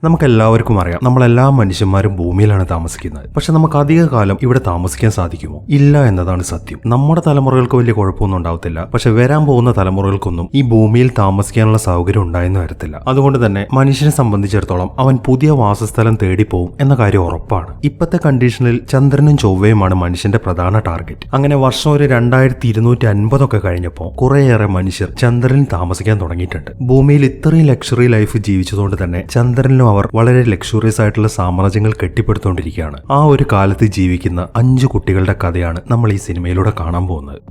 നമുക്കെല്ലാവർക്കും അറിയാം, നമ്മളെല്ലാ മനുഷ്യന്മാരും ഭൂമിയിലാണ് താമസിക്കുന്നത്. പക്ഷെ നമുക്ക് അധിക കാലം ഇവിടെ താമസിക്കാൻ സാധിക്കുമോ? ഇല്ല എന്നതാണ് സത്യം. നമ്മുടെ തലമുറകൾക്ക് വലിയ കുഴപ്പമൊന്നും ഉണ്ടാവത്തില്ല. പക്ഷെ വരാൻ പോകുന്ന തലമുറകൾക്കൊന്നും ഈ ഭൂമിയിൽ താമസിക്കാനുള്ള സൗകര്യം ഉണ്ടായെന്ന് വരത്തില്ല. അതുകൊണ്ട് തന്നെ മനുഷ്യനെ സംബന്ധിച്ചിടത്തോളം അവൻ പുതിയ വാസസ്ഥലം തേടിപ്പോവും എന്ന കാര്യം ഉറപ്പാണ്. ഇപ്പോഴത്തെ കണ്ടീഷനിൽ ചന്ദ്രനും ചൊവ്വയുമാണ് മനുഷ്യന്റെ പ്രധാന ടാർഗറ്റ്. അങ്ങനെ വർഷം ഒരു 2250 കഴിഞ്ഞപ്പോൾ കുറേയേറെ മനുഷ്യർ ചന്ദ്രനിൽ താമസിക്കാൻ തുടങ്ങിയിട്ടുണ്ട്. ഭൂമിയിൽ ഇത്രയും ലക്ഷറി ലൈഫ് ജീവിച്ചതുകൊണ്ട് തന്നെ ചന്ദ്രനിലും അവർ വളരെ ലക്ഷറിയസ് ആയിട്ടുള്ള സാമ്രാജ്യങ്ങൾ കെട്ടിപ്പടുത്തുകൊണ്ടിരിക്കുകയാണ്. ആ ഒരു കാലത്ത് ജീവിക്കുന്ന 5 കുട്ടികളുടെ കഥയാണ് നമ്മൾ ഈ സിനിമയിലൂടെ കാണാൻ പോകുന്നത്.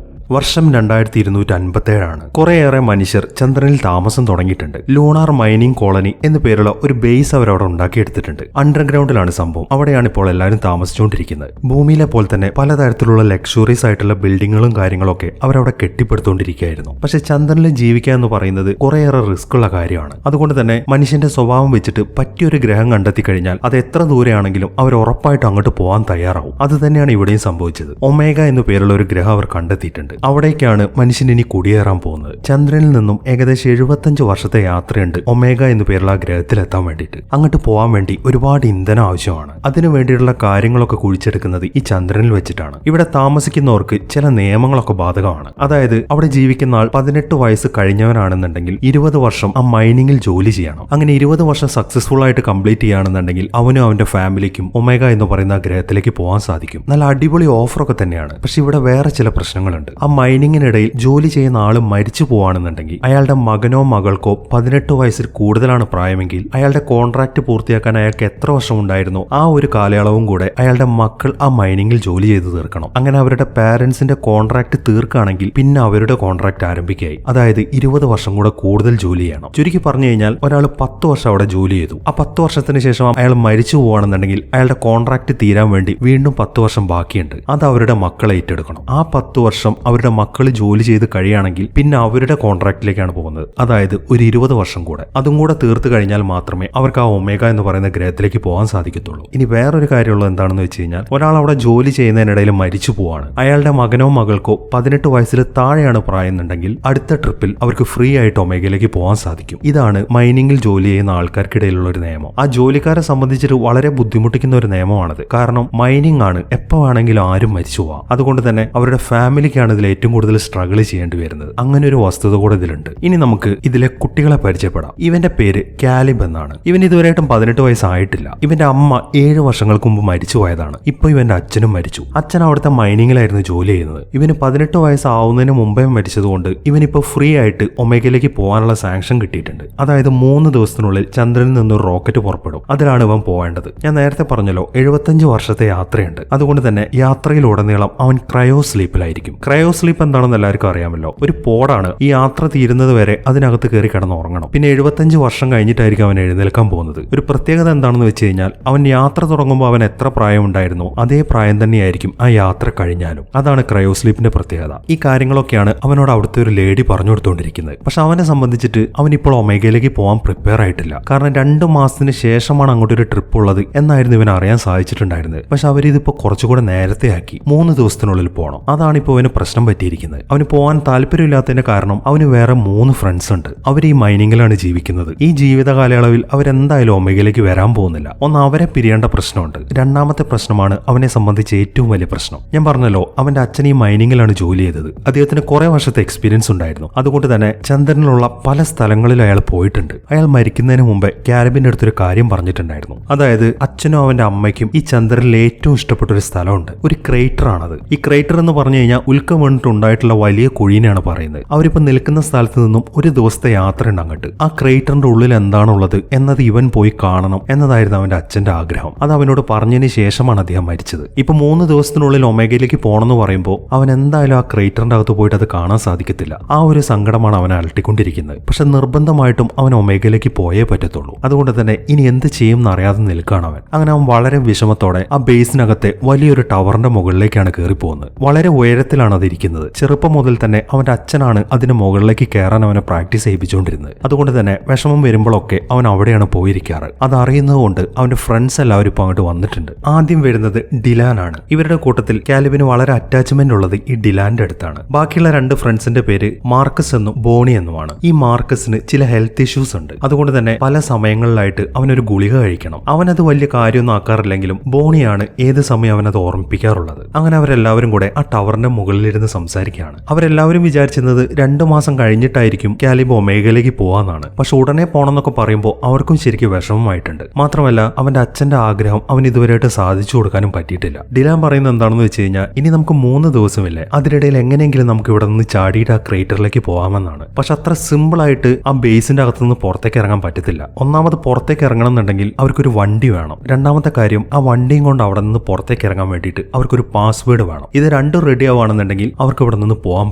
വർഷം 2257. കുറേയേറെ മനുഷ്യർ ചന്ദ്രനിൽ താമസം തുടങ്ങിയിട്ടുണ്ട്. ലൂണാർ മൈനിങ് കോളനി എന്നു പേരുള്ള ഒരു ബേസ് അവരവിടെ ഉണ്ടാക്കിയെടുത്തിട്ടുണ്ട്. അണ്ടർഗ്രൗണ്ടിലാണ് സംഭവം. അവിടെയാണ് ഇപ്പോൾ എല്ലാവരും താമസിച്ചുകൊണ്ടിരിക്കുന്നത്. ഭൂമിയിലെ പോലെ തന്നെ പലതരത്തിലുള്ള ലക്ഷറീസ് ആയിട്ടുള്ള ബിൽഡിങ്ങുകളും കാര്യങ്ങളൊക്കെ അവരവിടെ കെട്ടിപ്പടുത്തുകൊണ്ടിരിക്കുകയായിരുന്നു. പക്ഷെ ചന്ദ്രനിൽ ജീവിക്കുക എന്ന് പറയുന്നത് കുറേയേറെ റിസ്ക് ഉള്ള കാര്യമാണ്. അതുകൊണ്ട് തന്നെ മനുഷ്യന്റെ സ്വഭാവം വെച്ചിട്ട് പറ്റിയൊരു ഗ്രഹം കണ്ടെത്തി കഴിഞ്ഞാൽ അത് എത്ര ദൂരെയാണെങ്കിലും അവർ ഉറപ്പായിട്ട് അങ്ങോട്ട് പോകാൻ തയ്യാറാവും. അത് തന്നെയാണ് ഇവിടെയും സംഭവിച്ചത്. ഒമേഗ എന്നു പേരുള്ള ഒരു ഗ്രഹം അവർ കണ്ടെത്തിയിട്ടുണ്ട്. അവിടേക്കാണ് മനുഷ്യൻ ഇനി കുടിയേറാൻ പോകുന്നത്. ചന്ദ്രനിൽ നിന്നും ഏകദേശം 75 വർഷത്തെ യാത്രയുണ്ട് ഒമേഗ എന്നു പേരുള്ള ആ ഗ്രഹത്തിലെത്താൻ വേണ്ടിയിട്ട്. അങ്ങോട്ട് പോകാൻ വേണ്ടി ഒരുപാട് ഇന്ധനം ആവശ്യമാണ്. അതിനു വേണ്ടിയിട്ടുള്ള കാര്യങ്ങളൊക്കെ കുഴിച്ചെടുക്കുന്നത് ഈ ചന്ദ്രനിൽ വെച്ചിട്ടാണ്. ഇവിടെ താമസിക്കുന്നവർക്ക് ചില നിയമങ്ങളൊക്കെ ബാധകമാണ്. അതായത് അവിടെ ജീവിക്കുന്ന ആൾ 18 വയസ്സ് കഴിഞ്ഞവനാണെന്നുണ്ടെങ്കിൽ 20 വർഷം ആ മൈനിങ്ങിൽ ജോലി ചെയ്യണം. അങ്ങനെ 20 വർഷം സക്സസ്ഫുൾ ആയിട്ട് കംപ്ലീറ്റ് ചെയ്യുകയാണെന്നുണ്ടെങ്കിൽ അവനും അവന്റെ ഫാമിലിക്കും ഒമേഗ എന്ന് പറയുന്ന ഗ്രഹത്തിലേക്ക് പോകാൻ സാധിക്കും. നല്ല അടിപൊളി ഓഫറൊക്കെ തന്നെയാണ്. പക്ഷെ ഇവിടെ വേറെ ചില പ്രശ്നങ്ങളുണ്ട്. ആ മൈനിങ്ങിനിടയിൽ ജോലി ചെയ്യുന്ന ആള് മരിച്ചു പോവാണെന്നുണ്ടെങ്കിൽ അയാളുടെ മകനോ മകൾക്കോ 18 വയസ്സിൽ കൂടുതലാണ് പ്രായമെങ്കിൽ അയാളുടെ കോൺട്രാക്ട് പൂർത്തിയാക്കാൻ അയാൾക്ക് എത്ര വർഷം ഉണ്ടായിരുന്നു ആ ഒരു കാലയളവും കൂടെ അയാളുടെ മക്കൾ ആ മൈനിങ്ങിൽ ജോലി ചെയ്ത് തീർക്കണം. അങ്ങനെ അവരുടെ പാരന്റ്സിന്റെ കോൺട്രാക്ട് തീർക്കുകയാണെങ്കിൽ പിന്നെ അവരുടെ കോൺട്രാക്ട് ആരംഭിക്കുകയായി. അതായത് 20 വർഷം കൂടെ കൂടുതൽ ജോലി ചെയ്യണം. ചുരുക്കി പറഞ്ഞു കഴിഞ്ഞാൽ ഒരാൾ 10 വർഷം അവിടെ ജോലി ചെയ്തു. ആ 10 വർഷത്തിന് ശേഷം അയാൾ മരിച്ചു പോവാണെന്നുണ്ടെങ്കിൽ അയാളുടെ കോൺട്രാക്ട് തീരാൻ വേണ്ടി വീണ്ടും 10 വർഷം ബാക്കിയുണ്ട്. അത് അവരുടെ മക്കളെ ഏറ്റെടുക്കണം. ആ 10 വർഷം അവരുടെ മക്കൾ ജോലി ചെയ്ത് കഴിയുകയാണെങ്കിൽ പിന്നെ അവരുടെ കോൺട്രാക്റ്റിലേക്കാണ് പോകുന്നത്. അതായത് ഒരു 20 വർഷം കൂടെ. അതും കൂടെ തീർത്ത് കഴിഞ്ഞാൽ മാത്രമേ അവർക്ക് ആ ഒമേഗ എന്ന് പറയുന്ന ഗ്രഹത്തിലേക്ക് പോകാൻ സാധിക്കത്തുള്ളൂ. ഇനി വേറൊരു കാര്യമുള്ളത് എന്താണെന്ന് വെച്ച് കഴിഞ്ഞാൽ ഒരാൾ അവിടെ ജോലി ചെയ്യുന്നതിനിടയിൽ മരിച്ചു പോവാണ്. അയാളുടെ മകനോ മകൾക്കോ 18 വയസ്സിൽ താഴെയാണ് പ്രായമെന്നുണ്ടെങ്കിൽ അടുത്ത ട്രിപ്പിൽ അവർക്ക് ഫ്രീ ആയിട്ട് ഒമേഗയിലേക്ക് പോകാൻ സാധിക്കും. ഇതാണ് മൈനിങ്ങിൽ ജോലി ചെയ്യുന്ന ആൾക്കാർക്കിടയിലുള്ള ഒരു നിയമം. ആ ജോലിക്കാരെ സംബന്ധിച്ചിട്ട് വളരെ ബുദ്ധിമുട്ടിക്കുന്ന ഒരു നിയമമാണത്. കാരണം മൈനിങ് ആണ്, എപ്പോ വേണമെങ്കിലും ആരും മരിച്ചു പോവാം. അതുകൊണ്ട് തന്നെ അവരുടെ ഫാമിലിക്കാണ് ഇതിൽ ഏറ്റവും കൂടുതൽ സ്ട്രഗിൾ ചെയ്യേണ്ടി വരുന്നത്. അങ്ങനെ ഒരു വസ്തുത കൂടെ ഇതിലുണ്ട്. ഇനി നമുക്ക് ഇതിലെ കുട്ടികളെ പരിചയപ്പെടാം. ഇവന്റെ പേര് കാലിബ് എന്നാണ്. ഇവൻ ഇതുവരെയായിട്ടും 18 വയസ്സായിട്ടില്ല. ഇവന്റെ അമ്മ 7 വർഷങ്ങൾക്ക് മുമ്പ് മരിച്ചു പോയതാണ്. ഇപ്പൊ ഇവന്റെ അച്ഛനും മരിച്ചു. അച്ഛൻ അവിടുത്തെ മൈനിങ്ങിലായിരുന്നു ജോലി ചെയ്യുന്നത്. ഇവന് 18 വയസ്സാവുന്നതിന് മുമ്പേ മരിച്ചതുകൊണ്ട് ഇവനിപ്പോ ഫ്രീ ആയിട്ട് ഒമേഗയിലേക്ക് പോകാനുള്ള സാങ്ഷൻ കിട്ടിയിട്ടുണ്ട്. അതായത് 3 ദിവസത്തിനുള്ളിൽ ചന്ദ്രനിൽ നിന്നൊരു റോക്കറ്റ് പുറപ്പെടും. അതിലാണ് ഇവൻ പോവേണ്ടത്. ഞാൻ നേരത്തെ പറഞ്ഞല്ലോ 75 വർഷത്തെ യാത്രയുണ്ട്. അതുകൊണ്ട് തന്നെ യാത്രയിലുടനീളം അവൻ ക്രയോ സ്ലീപ്പിലായിരിക്കും. ക്രയോ സ്ലീപ്പ് എന്താണെന്ന് എല്ലാവർക്കും അറിയാമല്ലോ. ഒരു പോഡാണ്. ഈ യാത്ര തീരുന്നത് വരെ അതിനകത്ത് കയറി കിടന്ന് ഉറങ്ങണം. പിന്നെ 75 വർഷം കഴിഞ്ഞിട്ടായിരിക്കും അവൻ എഴുന്നേൽക്കാൻ പോകുന്നത്. ഒരു പ്രത്യേകത എന്താണെന്ന് വെച്ച് കഴിഞ്ഞാൽ അവൻ യാത്ര തുടങ്ങുമ്പോൾ അവൻ എത്ര പ്രായം ഉണ്ടായിരുന്നോ അതേ പ്രായം തന്നെയായിരിക്കും ആ യാത്ര കഴിഞ്ഞാലും. അതാണ് ക്രയോ സ്ലീപ്പിന്റെ പ്രത്യേകത. ഈ കാര്യങ്ങളൊക്കെയാണ് അവനോട് അവിടുത്തെ ഒരു ലേഡി പറഞ്ഞു കൊടുത്തുകൊണ്ടിരിക്കുന്നത്. പക്ഷെ അവനെ സംബന്ധിച്ചിട്ട് അവൻ ഇപ്പോൾ ഒമേഗയിലേക്ക് പോകാൻ പ്രിപ്പയർ ആയിട്ടില്ല. കാരണം 2 മാസത്തിന് ശേഷമാണ് അങ്ങോട്ടൊരു ട്രിപ്പ് ഉള്ളത് എന്നായിരുന്നു ഇവൻ അറിയാൻ സാധിച്ചിട്ടുണ്ടായിരുന്നത്. പക്ഷെ അവരിതിപ്പോ കുറച്ചുകൂടെ നേരത്തെ ആക്കി 3 ദിവസത്തിനുള്ളിൽ പോകണം. അതാണ് ഇപ്പോൾ അവന് പ്രശ്നം പറ്റിയിരിക്കുന്നത്. അവന് പോകാൻ താല്പര്യമില്ലാത്തതിന്റെ കാരണം അവന് വേറെ 3 ഫ്രണ്ട്സ് ഉണ്ട്. അവർ ഈ മൈനിങ്ങിലാണ് ജീവിക്കുന്നത്. ഈ ജീവിത കാലയളവിൽ അവരെന്തായാലും ഒമേഗയിലേക്ക് വരാൻ പോകുന്നില്ല. ഒന്ന് അവരെ പിരിയേണ്ട പ്രശ്നമുണ്ട്. രണ്ടാമത്തെ പ്രശ്നമാണ് അവനെ സംബന്ധിച്ച് ഏറ്റവും വലിയ പ്രശ്നം. ഞാൻ പറഞ്ഞല്ലോ അവന്റെ അച്ഛൻ ഈ മൈനിങ്ങിലാണ് ജോലി ചെയ്തത്. അദ്ദേഹത്തിന് കുറെ വർഷത്തെ എക്സ്പീരിയൻസ് ഉണ്ടായിരുന്നു. അതുകൊണ്ട് തന്നെ ചന്ദ്രനിലുള്ള പല സ്ഥലങ്ങളിൽ അയാൾ പോയിട്ടുണ്ട്. അയാൾ മരിക്കുന്നതിന് മുമ്പേ കാലിബിന്റെ അടുത്തൊരു കാര്യം പറഞ്ഞിട്ടുണ്ടായിരുന്നു. അതായത് അച്ഛനും അവന്റെ അമ്മയ്ക്കും ഈ ചന്ദ്രനിൽ ഏറ്റവും ഇഷ്ടപ്പെട്ട ഒരു സ്ഥലമുണ്ട്. ഒരു ക്രേറ്റർ ആണത്. ഈ ക്രേറ്റർ എന്ന് പറഞ്ഞു കഴിഞ്ഞാൽ ഉൽക്കം വീണിട്ടുണ്ടായിട്ടുള്ള വലിയ കുഴീനെയാണ് പറയുന്നത്. അവരിപ്പോ നിൽക്കുന്ന സ്ഥലത്ത് നിന്നും ഒരു ദിവസത്തെ യാത്ര ഉണ്ട് അങ്ങോട്ട്. ആ ക്രേറ്ററിന്റെ ഉള്ളിൽ എന്താണുള്ളത് എന്നത് ഇവൻ പോയി കാണണം എന്നതായിരുന്നു അവന്റെ അച്ഛന്റെ ആഗ്രഹം. അത് അവനോട് പറഞ്ഞതിന് ശേഷമാണ് അദ്ദേഹം മരിച്ചത്. ഇപ്പൊ 3 ദിവസത്തിനുള്ളിൽ ഒമേഗയിലേക്ക് പോകണമെന്ന് പറയുമ്പോൾ അവൻ എന്തായാലും ആ ക്രേറ്ററിന്റെ അകത്ത് പോയിട്ട് അത് കാണാൻ സാധിക്കത്തില്ല. ആ ഒരു സങ്കടമാണ് അവനെ അലട്ടിക്കൊണ്ടിരിക്കുന്നത്. പക്ഷെ നിർബന്ധമായിട്ടും അവൻ ഒമേഗയിലേക്ക് പോയേ പറ്റത്തുള്ളൂ. അതുകൊണ്ട് തന്നെ ഇനി എന്ത് ചെയ്യും എന്നറിയാതെ നിൽക്കുകയാണ് അവൻ. അങ്ങനെ അവൻ വളരെ വിഷമത്തോടെ ആ ബേസിനകത്തെ വലിയൊരു ടവറിന്റെ മുകളിലേക്കാണ് കയറി പോകുന്നത്. വളരെ ഉയരത്തിലാണ് അത് ഇരിക്കുന്നത്. പഠിക്കുന്നത്. ചെറുപ്പം മുതൽ തന്നെ അവന്റെ അച്ഛനാണ് അതിന് മുകളിലേക്ക് കയറാൻ അവനെ പ്രാക്ടീസ് ചെയ്യിപ്പിച്ചുകൊണ്ടിരുന്നത്. അതുകൊണ്ട് തന്നെ വിഷമം വരുമ്പോഴൊക്കെ അവൻ അവിടെയാണ് പോയിരിക്കാറ്. അതറിയുന്നത് കൊണ്ട് അവന്റെ ഫ്രണ്ട്സ് എല്ലാവരും ഇപ്പൊ അങ്ങോട്ട് വന്നിട്ടുണ്ട്. ആദ്യം വരുന്നത് ഡിലാൻ ആണ്. ഇവരുടെ കൂട്ടത്തിൽ കാലിബിന് വളരെ അറ്റാച്ച്മെന്റ് ഉള്ളത് ഈ ഡിലാന്റെ അടുത്താണ്. ബാക്കിയുള്ള 2 ഫ്രണ്ട്സിന്റെ പേര് മാർക്കസ് എന്നും ബോണി എന്നുമാണ്. ഈ മാർക്കസിന് ചില ഹെൽത്ത് ഇഷ്യൂസ് ഉണ്ട്. അതുകൊണ്ട് തന്നെ പല സമയങ്ങളിലായിട്ട് അവനൊരു ഗുളിക കഴിക്കണം. അവനത് വലിയ കാര്യമൊന്നും ആക്കാറില്ലെങ്കിലും ബോണിയാണ് ഏത് സമയം അവനത് ഓർമ്മിപ്പിക്കാറുള്ളത്. അങ്ങനെ അവരെല്ലാവരും കൂടെ ആ ടവറിന്റെ മുകളിലിരുന്ന് സംസാരിക്കുകയാണ്. അവരെല്ലാവരും വിചാരിച്ചിരുന്നത് 2 മാസം കഴിഞ്ഞിട്ടായിരിക്കും കാലിബ് ഒമേഗയിലേക്ക് പോവാന്നാണ്. പക്ഷെ ഉടനെ പോണമെന്നൊക്കെ പറയുമ്പോൾ അവർക്കും ശരിക്കും വിഷമമായിട്ടുണ്ട്. മാത്രമല്ല അവന്റെ അച്ഛന്റെ ആഗ്രഹം അവൻ ഇതുവരെയായിട്ട് സാധിച്ചു കൊടുക്കാനും പറ്റിയിട്ടില്ല. ഡിലാൻ പറയുന്നത് എന്താണെന്ന് വെച്ച് കഴിഞ്ഞാൽ ഇനി നമുക്ക് 3 ദിവസമില്ലേ, അതിനിടയിൽ എങ്ങനെയെങ്കിലും നമുക്ക് ഇവിടെ നിന്ന് ചാടിയിട്ട് ആ ക്രേറ്ററിലേക്ക് പോകാമെന്നാണ്. പക്ഷെ അത്ര സിമ്പിൾ ആയിട്ട് ആ ബേസിന്റെ അകത്തുനിന്ന് പുറത്തേക്ക് ഇറങ്ങാൻ പറ്റത്തില്ല. ഒന്നാമത് പുറത്തേക്ക് ഇറങ്ങണം എന്നുണ്ടെങ്കിൽ അവർക്കൊരു വണ്ടി വേണം. രണ്ടാമത്തെ കാര്യം ആ വണ്ടിയും കൊണ്ട് അവിടെ നിന്ന് പുറത്തേക്ക് ഇറങ്ങാൻ വേണ്ടിയിട്ട് അവർക്കൊരു പാസ്വേഡ് വേണം. ഇത് രണ്ടും റെഡി ആവുകയാണെന്നുണ്ടെങ്കിൽ അവർക്ക് ഇവിടെ നിന്ന് പോകാൻ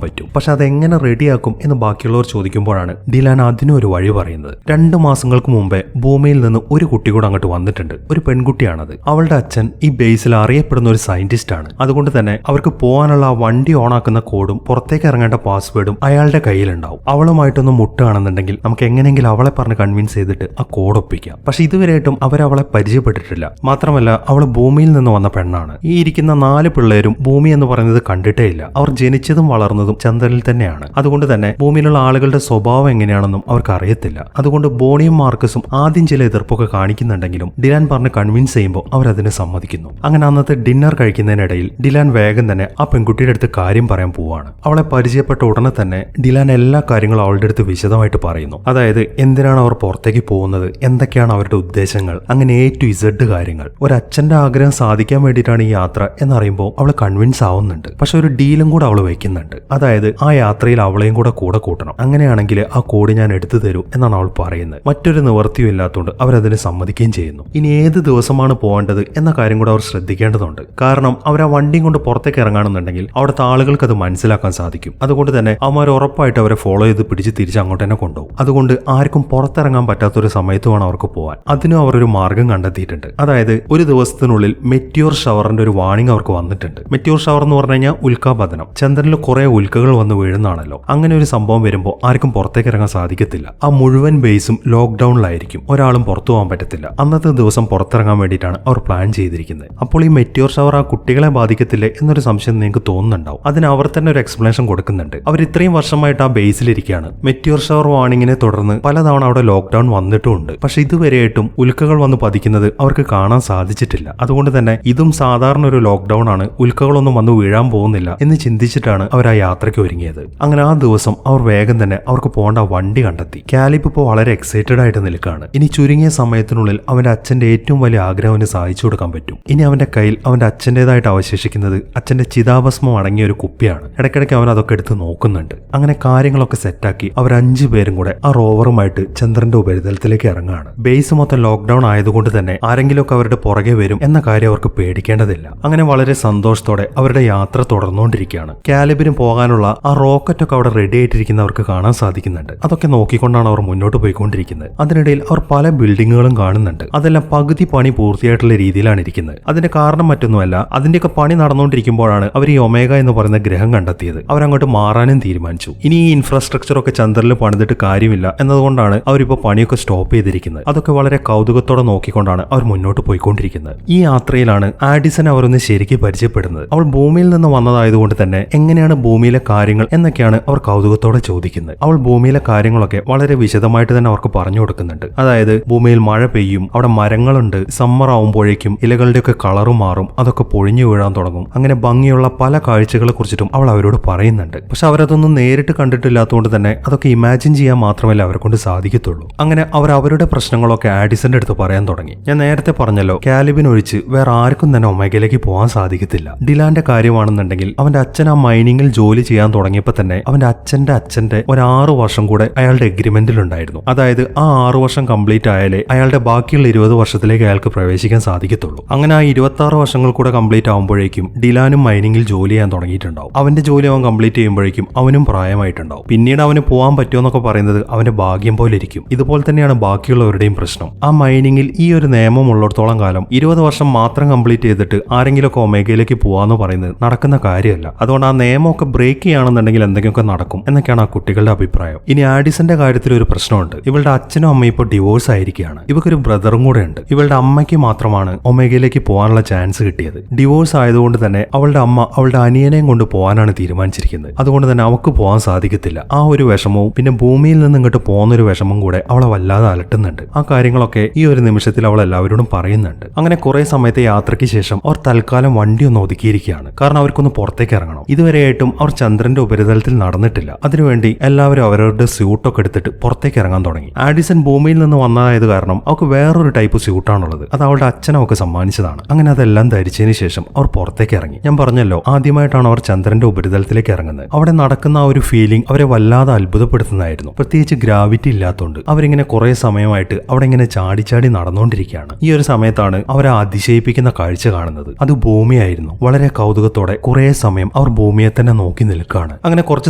പറ്റും. പക്ഷെ അതെങ്ങനെ റെഡിയാക്കും എന്ന് ബാക്കിയുള്ളവർ ചോദിക്കുമ്പോഴാണ് ഡിലാൻ അതിനും ഒരു വഴി പറയുന്നത്. 2 മാസങ്ങൾക്ക് മുമ്പേ ഭൂമിയിൽ നിന്ന് ഒരു കുട്ടി കൂടെ അങ്ങോട്ട് വന്നിട്ടുണ്ട്. ഒരു പെൺകുട്ടിയാണത്. അവളുടെ അച്ഛൻ ഈ ബേസിൽ അറിയപ്പെടുന്ന ഒരു സയന്റിസ്റ്റ് ആണ്. അതുകൊണ്ട് തന്നെ അവർക്ക് പോകാനുള്ള ആ വണ്ടി ഓണാക്കുന്ന കോഡും പുറത്തേക്ക് ഇറങ്ങേണ്ട പാസ്വേഡും അയാളുടെ കയ്യിലുണ്ടാവും. അവളുമായിട്ടൊന്ന് മുട്ടുകയാണെന്നുണ്ടെങ്കിൽ നമുക്ക് എങ്ങനെയെങ്കിലും അവളെ പറഞ്ഞ് കൺവിൻസ് ചെയ്തിട്ട് ആ കോഡ് ഒപ്പിക്കാം. പക്ഷെ ഇതുവരെയായിട്ടും അവരവളെ പരിചയപ്പെട്ടിട്ടില്ല. മാത്രമല്ല അവൾ ഭൂമിയിൽ നിന്ന് വന്ന പെണ്ണാണ്. ഈ ഇരിക്കുന്ന 4 പിള്ളേരും ഭൂമി എന്ന് പറയുന്നത് കണ്ടിട്ടേ ഇല്ല. അവർ ജനിച്ചതും വളർന്നതും ചന്ദ്രനിൽ തന്നെയാണ്. അതുകൊണ്ട് തന്നെ ഭൂമിയിലുള്ള ആളുകളുടെ സ്വഭാവം എങ്ങനെയാണെന്നും അവർക്ക് അറിയത്തില്ല. അതുകൊണ്ട് ബോണിയും മാർക്കസും ആദ്യം ചില എതിർപ്പൊക്കെ കാണിക്കുന്നുണ്ടെങ്കിലും ഡിലാൻ പറഞ്ഞ് കൺവിൻസ് ചെയ്യുമ്പോൾ അവരതിന് സമ്മതിക്കുന്നു. അങ്ങനെ അന്നത്തെ ഡിന്നർ കഴിക്കുന്നതിനിടയിൽ ഡിലാൻ വേഗം തന്നെ ആ പെൺകുട്ടിയുടെ അടുത്ത് കാര്യം പറയാൻ പോവാണ്. അവളെ പരിചയപ്പെട്ട ഉടനെ തന്നെ ഡിലാൻ എല്ലാ കാര്യങ്ങളും അവളുടെ അടുത്ത് വിശദമായിട്ട് പറയുന്നു. അതായത് എന്തിനാണ് അവർ പുറത്തേക്ക് പോകുന്നത്, എന്തൊക്കെയാണ് അവരുടെ ഉദ്ദേശങ്ങൾ, അങ്ങനെ A to Z കാര്യങ്ങൾ. ഒരച്ഛന്റെ ആഗ്രഹം സാധിക്കാൻ വേണ്ടിയിട്ടാണ് ഈ യാത്ര എന്നറിയുമ്പോൾ അവൾ കൺവിൻസ് ആവുന്നുണ്ട്. പക്ഷെ ഒരു ഡീലും കൂടെ അവൾ വെക്കുന്നുണ്ട്. അതായത് ആ യാത്രയിൽ അവളെയും കൂടെ കൂട്ടണം. അങ്ങനെയാണെങ്കിൽ ആ കോഡ് ഞാൻ എടുത്തു തരൂ എന്നാണ് അവൾ പറയുന്നത്. മറ്റൊരു നിവർത്തിയും ഇല്ലാത്തതുകൊണ്ട് അവരതിന് സമ്മതിക്കുകയും ചെയ്യുന്നു. ഇനി ഏത് ദിവസമാണ് പോകേണ്ടത് എന്ന കാര്യം കൂടെ അവർ ശ്രദ്ധിക്കേണ്ടതുണ്ട്. കാരണം അവർ ആ വണ്ടിയും കൊണ്ട് പുറത്തേക്ക് ഇറങ്ങുകയാണെന്നുണ്ടെങ്കിൽ അവിടുത്തെ ആളുകൾക്ക് അത് മനസ്സിലാക്കാൻ സാധിക്കും. അതുകൊണ്ട് തന്നെ അവന്മാർ ഉറപ്പായിട്ട് അവരെ ഫോളോ ചെയ്ത് പിടിച്ച് തിരിച്ച് അങ്ങോട്ട് തന്നെ കൊണ്ടുപോകും. അതുകൊണ്ട് ആർക്കും പുറത്തിറങ്ങാൻ പറ്റാത്തൊരു സമയത്ത് വേണം അവർക്ക് പോകാൻ. അതിനും അവർ ഒരു മാർഗം കണ്ടെത്തിയിട്ടുണ്ട്. അതായത് ഒരു ദിവസത്തിനുള്ളിൽ മെറ്റിയോർ ഷവറിന്റെ ഒരു വാണിംഗ് അവർക്ക് വന്നിട്ടുണ്ട്. മെറ്റിയോർ ഷവർ എന്ന് പറഞ്ഞു കഴിഞ്ഞാൽ ഉൽക്കാപതനം. ചന്ദ്രനിൽ കുറെ ഉൽക്കകൾ വന്ന് വീഴുന്നതാണല്ലോ. അങ്ങനെ ഒരു സംഭവം വരുമ്പോൾ ആർക്കും പുറത്തേക്ക് ഇറങ്ങാൻ സാധിക്കത്തില്ല. ആ മുഴുവൻ ബേസും ലോക്ക്ഡൌണിലായിരിക്കും. ഒരാളും പുറത്തു പോകാൻ പറ്റത്തില്ല. അന്നത്തെ ദിവസം പുറത്തിറങ്ങാൻ വേണ്ടിയിട്ടാണ് അവർ പ്ലാൻ ചെയ്തിരിക്കുന്നത്. അപ്പോൾ ഈ മെറ്റിയോർ ഷവർ ആ കുട്ടികളെ ബാധിക്കത്തില്ലേ എന്നൊരു സംശയം നിങ്ങൾക്ക് തോന്നുന്നുണ്ടാവും. അതിന് അവർ തന്നെ ഒരു എക്സ്പ്ലനേഷൻ കൊടുക്കുന്നുണ്ട്. അവർ ഇത്രയും വർഷമായിട്ട് ആ ബേസിലിരിക്കുകയാണ്. മെറ്റിയോർ ഷവർ വാർണിങ്ങിനെ തുടർന്ന് പലതവണ അവിടെ ലോക്ക്ഡൌൺ വന്നിട്ടുമുണ്ട്. പക്ഷെ ഇതുവരെയായിട്ടും ഉൽക്കകൾ വന്ന് പതിക്കുന്നത് അവർക്ക് കാണാൻ സാധിച്ചിട്ടില്ല. അതുകൊണ്ട് തന്നെ ഇതും സാധാരണ ഒരു ലോക്ക്ഡൌൺ ആണ്, ഉൽക്കകളൊന്നും വന്ന് വീഴാൻ പോകുന്നില്ല എന്ന് ചിന്തിച്ചിട്ടാണ് അവർ ആ യാത്രയ്ക്ക് ഒരുങ്ങിയത്. അങ്ങനെ ആ ദിവസം അവർ വേഗം തന്നെ അവർക്ക് പോകേണ്ട വണ്ടി കണ്ടെത്തി. കാലിബ് ഇപ്പോൾ വളരെ എക്സൈറ്റഡ് ആയിട്ട് നിൽക്കുകയാണ്. ഇനി ചുരുങ്ങിയ സമയത്തിനുള്ളിൽ അവന്റെ അച്ഛന്റെ ഏറ്റവും വലിയ ആഗ്രഹം അവന് സാധിച്ചു കൊടുക്കാൻ പറ്റും. ഇനി അവന്റെ കയ്യിൽ അവന്റെ അച്ഛൻ്റെതായിട്ട് അവശേഷിക്കുന്നത് അച്ഛന്റെ ചിതാഭസ്മം അടങ്ങിയ ഒരു കുപ്പിയാണ്. ഇടയ്ക്കിടയ്ക്ക് അവൻ അതൊക്കെ എടുത്ത് നോക്കുന്നുണ്ട്. അങ്ങനെ കാര്യങ്ങളൊക്കെ സെറ്റാക്കി അവർ 5 പേരും കൂടെ ആ റോവറുമായിട്ട് ചന്ദ്രന്റെ ഉപരിതലത്തിലേക്ക് ഇറങ്ങുകയാണ്. ബേസ് മൊത്തം ലോക്ക്ഡൌൺ ആയതുകൊണ്ട് തന്നെ ആരെങ്കിലുമൊക്കെ അവരുടെ പുറകെ വരും എന്ന കാര്യം അവർക്ക് പേടിക്കേണ്ടതില്ല. അങ്ങനെ വളരെ സന്തോഷത്തോടെ അവരുടെ യാത്ര തുടർന്നുകൊണ്ടിരിക്കുകയാണ്. കാലിബിന് പോകാനുള്ള ആ റോക്കറ്റ് ഒക്കെ അവിടെ റെഡി ആയിട്ടിരിക്കുന്നവർക്ക് കാണാൻ സാധിക്കുന്നുണ്ട്. അതൊക്കെ നോക്കിക്കൊണ്ടാണ് അവർ മുന്നോട്ട് പോയിക്കൊണ്ടിരിക്കുന്നത്. അതിനിടയിൽ അവർ പല ബിൽഡിങ്ങുകളും കാണുന്നുണ്ട്. അതെല്ലാം പകുതി പണി പൂർത്തിയായിട്ടുള്ള രീതിയിലാണ് ഇരിക്കുന്നത്. അതിന്റെ കാരണം മറ്റൊന്നുമല്ല, അതിന്റെയൊക്കെ പണി നടന്നുകൊണ്ടിരിക്കുമ്പോഴാണ് അവർ ഈ ഒമേഗ എന്ന് പറയുന്ന ഗ്രഹം കണ്ടെത്തിയത്. അവരങ്ങോട്ട് മാറാനും തീരുമാനിച്ചു. ഇനി ഈ ഇൻഫ്രാസ്ട്രക്ചർ ഒക്കെ ചന്ദ്രനിൽ പണിതിട്ട് കാര്യമില്ല എന്നതുകൊണ്ടാണ് അവരിപ്പോൾ പണിയൊക്കെ സ്റ്റോപ്പ് ചെയ്തിരിക്കുന്നത്. അതൊക്കെ വളരെ കൗതുകത്തോടെ നോക്കിക്കൊണ്ടാണ് അവർ മുന്നോട്ട് പോയിക്കൊണ്ടിരിക്കുന്നത്. ഈ യാത്രയിലാണ് ആഡിസൺ അവരൊന്ന് ശരിക്കും പരിചയപ്പെടുന്നത്. അവൾ ഭൂമിയിൽ നിന്ന് വന്നതായതുകൊണ്ട് തന്നെ എങ്ങനെയാണ് ഭൂമിയിലെ കാര്യങ്ങൾ എന്നൊക്കെയാണ് അവർ കൗതുകത്തോടെ ചോദിക്കുന്നത്. അവൾ ഭൂമിയിലെ കാര്യങ്ങളൊക്കെ വളരെ വിശദമായിട്ട് തന്നെ അവർക്ക് പറഞ്ഞു കൊടുക്കുന്നുണ്ട്. അതായത് ഭൂമിയിൽ മഴ പെയ്യും, അവിടെ മരങ്ങളുണ്ട്, സമ്മർ ആവുമ്പോഴേക്കും ഇലകളുടെയൊക്കെ കളറ് മാറും, അതൊക്കെ പൊഴിഞ്ഞു വീഴാൻ തുടങ്ങും. അങ്ങനെ ഭംഗിയുള്ള പല കാഴ്ചകളെ കുറിച്ചിട്ടും അവൾ അവരോട് പറയുന്നുണ്ട്. പക്ഷെ അവരതൊന്നും നേരിട്ട് കണ്ടിട്ടില്ലാത്തതുകൊണ്ട് തന്നെ അതൊക്കെ ഇമാജിൻ ചെയ്യാൻ മാത്രമല്ല അവരെ കൊണ്ട് സാധിക്കത്തുള്ളൂ. അങ്ങനെ അവർ അവരുടെ പ്രശ്നങ്ങളൊക്കെ ആഡിസന്റെ അടുത്ത് പറയാൻ തുടങ്ങി. ഞാൻ നേരത്തെ പറഞ്ഞല്ലോ, കാലിബിനൊഴിച്ച് വേറെ ആർക്കും തന്നെ ഒമേഗയിലേക്ക് പോകാൻ സാധിക്കത്തില്ല. ഡിലാന്റെ കാര്യമാണെന്നുണ്ടെങ്കിൽ അവന്റെ അച്ഛൻ ആ മൈനിങ്ങിൽ ജോലി ചെയ്യാൻ തുടങ്ങിയപ്പോൾ തന്നെ അവന്റെ അച്ഛന്റെ ഒരു 6 വർഷം കൂടെ അയാളുടെ എഗ്രിമെന്റിൽ ഉണ്ടായിരുന്നു. അതായത് ആ 6 വർഷം കംപ്ലീറ്റ് ആയാലേ അയാളുടെ ബാക്കിയുള്ള 20 വർഷത്തിലേക്ക് അയാൾക്ക് പ്രവേശിക്കാൻ സാധിക്കത്തുള്ളൂ. അങ്ങനെ ആ 26 വർഷങ്ങൾ കൂടെ കംപ്ലീറ്റ് ആകുമ്പോഴേക്കും ഡിലാനും മൈനിങ്ങിൽ ജോലി ചെയ്യാൻ തുടങ്ങിയിട്ടുണ്ടാവും. അവന്റെ ജോലി അവൻ കംപ്ലീറ്റ് ചെയ്യുമ്പോഴേക്കും അവനും പ്രായമായിട്ടുണ്ടാവും. പിന്നീട് അവന് പോകാൻ പറ്റുമെന്നൊക്കെ പറയുന്നത് അവന്റെ ഭാഗ്യം പോലെ ഇരിക്കും. ഇതുപോലെ തന്നെയാണ് ബാക്കിയുള്ളവരുടെയും പ്രശ്നം. ആ മൈനിങ്ങിൽ ഈ ഒരു നിയമം ഉള്ളിടത്തോളം കാലം 20 വർഷം മാത്രം കംപ്ലീറ്റ് ചെയ്തിട്ട് ആരെങ്കിലുമൊക്കെ ഒമേഗയിലേക്ക് പോവാന്ന് പറയുന്നത് നടക്കുന്ന കാര്യമല്ല. അതുകൊണ്ടാണ് അതുകൊണ്ട് ആ നിയമമൊക്കെ ബ്രേക്ക് ചെയ്യുകയാണെന്നുണ്ടെങ്കിൽ എന്തെങ്കിലുമൊക്കെ നടക്കും എന്നൊക്കെയാണ് ആ കുട്ടികളുടെ അഭിപ്രായം. ഇനി ആഡിസന്റെ കാര്യത്തിൽ ഒരു പ്രശ്നമുണ്ട്. ഇവളുടെ അച്ഛനും അമ്മയും ഇപ്പോൾ ഡിവോഴ്സ് ആയിരിക്കുകയാണ്. ഇവക്കൊരു ബ്രദറും കൂടെ ഉണ്ട്. ഇവളുടെ അമ്മയ്ക്ക് മാത്രമാണ് ഒമേഗയിലേക്ക് പോകാനുള്ള ചാൻസ് കിട്ടിയത്. ഡിവോഴ്സ് ആയതുകൊണ്ട് തന്നെ അവളുടെ അമ്മ അവളുടെ അനിയനെയും കൊണ്ട് പോകാനാണ് തീരുമാനിച്ചിരിക്കുന്നത്. അതുകൊണ്ട് തന്നെ അവൾക്ക് പോകാൻ സാധിക്കത്തില്ല. ആ ഒരു വിഷമവും പിന്നെ ഭൂമിയിൽ നിന്ന് ഇങ്ങോട്ട് പോകുന്നൊരു വിഷമം കൂടെ അവളെ വല്ലാതെ അലട്ടുന്നുണ്ട്. ആ കാര്യങ്ങളൊക്കെ ഈ ഒരു നിമിഷത്തിൽ അവൾ എല്ലാവരോടും പറയുന്നുണ്ട്. അങ്ങനെ കുറെ സമയത്തെ യാത്രയ്ക്ക് ശേഷം അവർ തൽക്കാലം വണ്ടി ഒന്ന് ഒതുക്കിയിരിക്കുകയാണ്. കാരണം അവർക്കൊന്ന് പുറത്തേക്ക് ഇറങ്ങണം. ഇതുവരെയായിട്ടും അവർ ചന്ദ്രന്റെ ഉപരിതലത്തിൽ നടന്നിട്ടില്ല. അതിനുവേണ്ടി എല്ലാവരും അവരവരുടെ സ്യൂട്ടൊക്കെ എടുത്തിട്ട് പുറത്തേക്ക് ഇറങ്ങാൻ തുടങ്ങി. ആഡിസൺ ഭൂമിയിൽ നിന്ന് വന്നതായത് കാരണം അവർക്ക് വേറൊരു ടൈപ്പ് സ്യൂട്ടാണുള്ളത്. അത് അവളുടെ അച്ഛൻ അവർക്ക് സമ്മാനിച്ചതാണ്. അങ്ങനെ അതെല്ലാം ധരിച്ചതിന് ശേഷം അവർ പുറത്തേക്ക് ഇറങ്ങി. ഞാൻ പറഞ്ഞല്ലോ, ആദ്യമായിട്ടാണ് അവർ ചന്ദ്രന്റെ ഉപരിതലത്തിലേക്ക് ഇറങ്ങുന്നത്. അവിടെ നടക്കുന്ന ആ ഒരു ഫീലിംഗ് അവരെ വല്ലാതെ അത്ഭുതപ്പെടുത്തുന്നതായിരുന്നു. പ്രത്യേകിച്ച് ഗ്രാവിറ്റി ഇല്ലാത്തതുകൊണ്ട് അവരിങ്ങനെ കുറെ സമയമായിട്ട് അവിടെ ഇങ്ങനെ ചാടി നടന്നുകൊണ്ടിരിക്കുകയാണ്. ഈ ഒരു സമയത്താണ് അവരെ അതിശയിപ്പിക്കുന്ന കാഴ്ച കാണുന്നത്. അത് ഭൂമിയായിരുന്നു. വളരെ കൗതുകത്തോടെ കുറെ സമയം അവർ ഭൂമിയെ തന്നെ നോക്കി നിൽക്കുകയാണ്. അങ്ങനെ കുറച്ച്